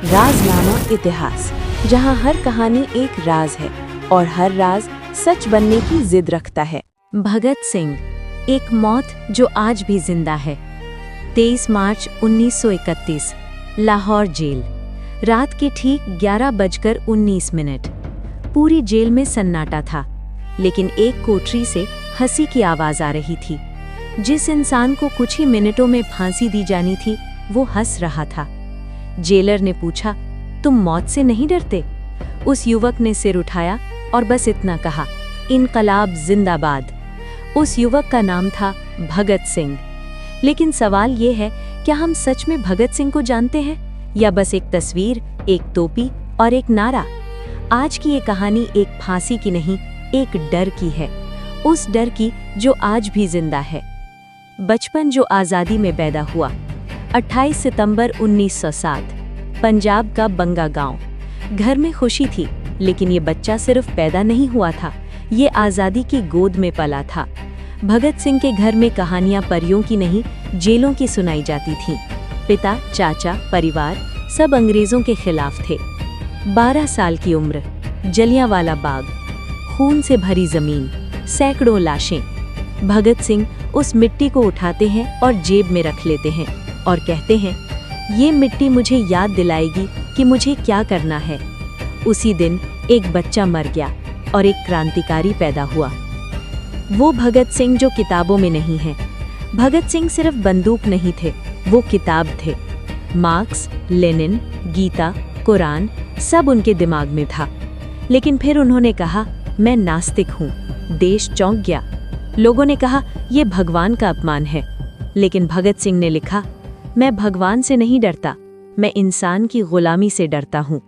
राज़नामा इतिहास, जहां हर कहानी एक राज है और हर राज सच बनने की जिद रखता है। भगत सिंह, एक मौत जो आज भी जिंदा है। 23 मार्च 1931, लाहौर जेल। रात के ठीक 11:19। पूरी जेल में सन्नाटा था, लेकिन एक कोठरी से हंसी की आवाज आ रही थी। जिस इंसान को कुछ ही मिनटों में फांसी दी जानी थी, वो हंस रहा था। जेलर ने पूछा, तुम मौत से नहीं डरते? उस युवक ने सिर उठाया और बस इतना कहा, इनकलाब जिंदाबाद। उस युवक का नाम था भगत सिंह। लेकिन सवाल ये है, क्या हम सच में भगत सिंह को जानते हैं, या बस एक तस्वीर, एक टोपी और एक नारा? आज की ये कहानी एक फांसी की नहीं, एक डर की है। उस डर की जो आज भी जिंदा है। बचपन जो आज़ादी में पैदा हुआ। 28 सितंबर 1907, पंजाब का बंगा गांव। घर में खुशी थी, लेकिन ये बच्चा सिर्फ पैदा नहीं हुआ था, ये आज़ादी की गोद में पला था। भगत सिंह के घर में कहानियां परियों की नहीं, जेलों की सुनाई जाती थीं। पिता, चाचा, परिवार सब अंग्रेजों के खिलाफ थे। 12 साल की उम्र, जलियांवाला बाग, खून से भरी जमीन, सैकड़ों लाशें। भगत सिंह उस मिट्टी को उठाते हैं और जेब में रख लेते हैं और कहते हैं, ये मिट्टी मुझे याद दिलाएगी कि मुझे क्या करना है। उसी दिन एक बच्चा मर गया और एक क्रांतिकारी पैदा हुआ। वो भगत सिंह जो किताबों में नहीं है। भगत सिंह सिर्फ बंदूक नहीं थे, वो किताब थे। मार्क्स, लेनिन, गीता, कुरान सब उनके दिमाग में था। लेकिन फिर उन्होंने कहा, मैं नास्तिक हूँ। देश चौंक गया। लोगों ने कहा, ये भगवान का अपमान है। लेकिन भगत सिंह ने लिखा, मैं भगवान से नहीं डरता, मैं इंसान की गुलामी से डरता हूँ।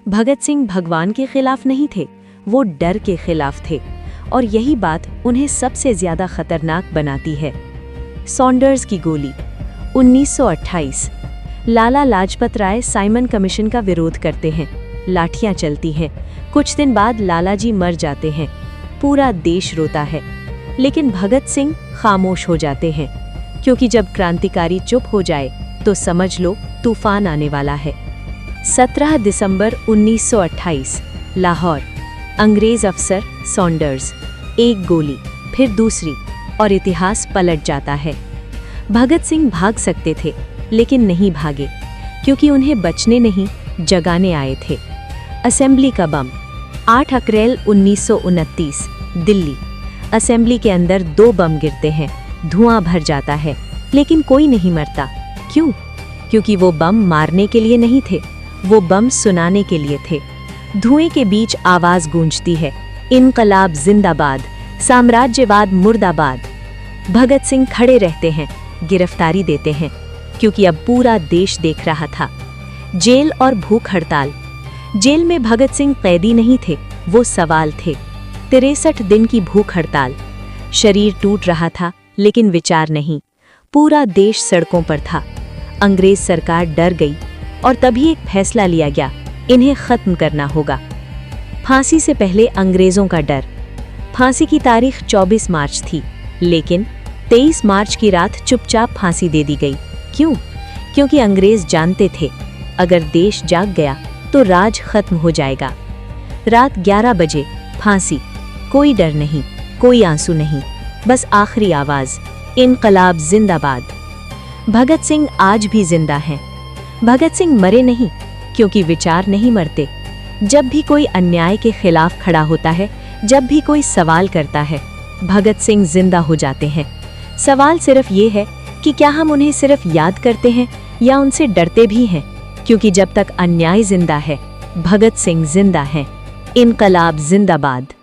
भगत सिंह भगवान के खिलाफ नहीं थे, वो डर के खिलाफ थे, और यही बात उन्हें सबसे ज्यादा खतरनाक बनाती है। सॉन्डर्स की गोली। 1928, लाला लाजपत राय साइमन कमीशन का विरोध करते हैं। लाठियां चलती हैं। कुछ दिन बाद लालाजी मर जाते हैं। पूरा देश रोता है, लेकिन भगत सिंह खामोश हो जाते हैं, क्योंकि जब क्रांतिकारी चुप हो जाए तो समझ लो तूफान आने वाला है। 17 दिसंबर 1928, लाहौर। अंग्रेज अफसर सॉन्डर्स। एक गोली, फिर दूसरी, और इतिहास पलट जाता है। भगत सिंह भाग सकते थे, लेकिन नहीं भागे, क्योंकि उन्हें बचने नहीं, जगाने आए थे। असेंबली का बम। 8 अप्रैल 1929, दिल्ली। असेंबली के अंदर 2 बम गिरते हैं। धुआं भर जाता है, लेकिन कोई नहीं मरता। क्यों? क्योंकि वो बम मारने के लिए नहीं थे, वो बम सुनाने के लिए थे। धुएं के बीच आवाज गूंजती है, इनकलाब जिंदाबाद, साम्राज्यवाद मुर्दाबाद। भगत सिंह खड़े रहते हैं, गिरफ्तारी देते हैं, क्योंकि अब पूरा देश देख रहा था। जेल और भूख हड़ताल। जेल में भगत सिंह कैदी नहीं थे, वो सवाल थे। 63 दिन की भूख हड़ताल। शरीर टूट रहा था, लेकिन विचार नहीं। पूरा देश सड़कों पर था। अंग्रेज सरकार डर गई और तभी एक फैसला लिया गया, इन्हें खत्म करना होगा। फांसी से पहले अंग्रेजों का डर। फांसी की तारीख 24 मार्च थी, लेकिन 23 मार्च की रात चुपचाप फांसी दे दी गई। क्यों? क्योंकि अंग्रेज जानते थे, अगर देश जाग गया तो राज खत्म हो जाएगा। रात 11 बजे फांसी। कोई डर नहीं, कोई आंसू नहीं, बस आखिरी आवाज, इनकलाब जिंदाबाद। भगत सिंह आज भी जिंदा हैं। भगत सिंह मरे नहीं, क्योंकि विचार नहीं मरते। जब भी कोई अन्याय के खिलाफ खड़ा होता है, जब भी कोई सवाल करता है, भगत सिंह जिंदा हो जाते हैं। सवाल सिर्फ ये है कि क्या हम उन्हें सिर्फ याद करते हैं या उनसे डरते भी हैं, क्योंकि जब तक अन्याय जिंदा है, भगत सिंह जिंदा हैं। इनकलाब जिंदाबाद।